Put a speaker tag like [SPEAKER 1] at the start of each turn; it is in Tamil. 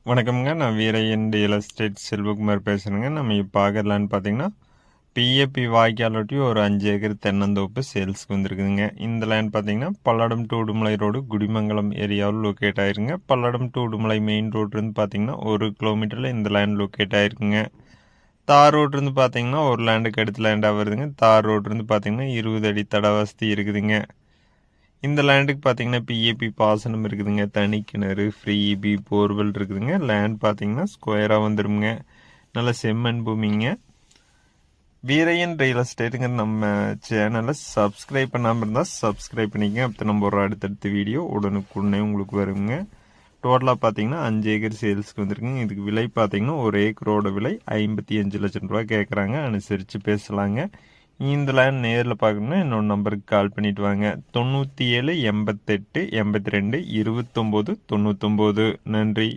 [SPEAKER 1] வணக்கம்ங்க. நான் வீரையன் ரியல் எஸ்டேட் செல்வகுமார் பேசுகிறேங்க. நம்ம இப்போ பார்க்கலான்னு பார்த்தீங்கன்னா பிஏபி வாய்க்காலொட்டி ஒரு 5 ஏக்கர் தென்னந்தோப்பு சேல்ஸுக்கு வந்துருக்குதுங்க. இந்த லேண்ட் பார்த்தீங்கன்னா பல்லடம் டு உடுமலை ரோடு குடிமங்கலம் ஏரியாவில் லொக்கேட் ஆயிருங்க. பல்லடம் டு உடுமலை மெயின் ரோட்லேருந்து பார்த்தீங்கன்னா 1 கிலோமீட்டரில் இந்த லேண்ட் லொக்கேட் ஆயிருக்குங்க. தார் ரோட்லேருந்து பார்த்தீங்கன்னா ஒரு லேண்டுக்கு அடுத்த லேண்டாக வருதுங்க. தார் ரோட்லேருந்து பார்த்தீங்கன்னா 20 அடி தட வசதி இருக்குதுங்க. இந்த லேண்டுக்கு பார்த்தீங்கன்னா பிஏபி பாசனம் இருக்குதுங்க. தனி கிணறு, ஃப்ரீ இபி, போர்வெல் இருக்குதுங்க. லேண்ட் பார்த்தீங்கன்னா ஸ்கொயராக வந்துடுங்க. நல்ல செம்மண் பூமிங்க. வீரையன் ரியல் எஸ்டேட்டுங்க நம்ம சேனலை சப்ஸ்கிரைப் பண்ணாமல் இருந்தால் சப்ஸ்கிரைப் பண்ணிக்கங்க. அப்போ நம்ம ஒரு அடுத்தடுத்த வீடியோ உடனுக்குடனே உங்களுக்கு வருங்க. டோட்டலாக பார்த்தீங்கன்னா 5 ஏக்கர் சேல்ஸ்க்கு வந்துருக்குங்க. இதுக்கு விலை பார்த்தீங்கன்னா ஒரு ஏக்கரோட விலை 55 லட்சம் ரூபா கேட்குறாங்க. அனுசரித்து பேசலாங்க. இந்த லேண்ட் நேரில் பார்க்கணுன்னா என்னோட நம்பருக்கு கால் பண்ணிட்டு வாங்க. 97 88 82 29 99. நன்றி.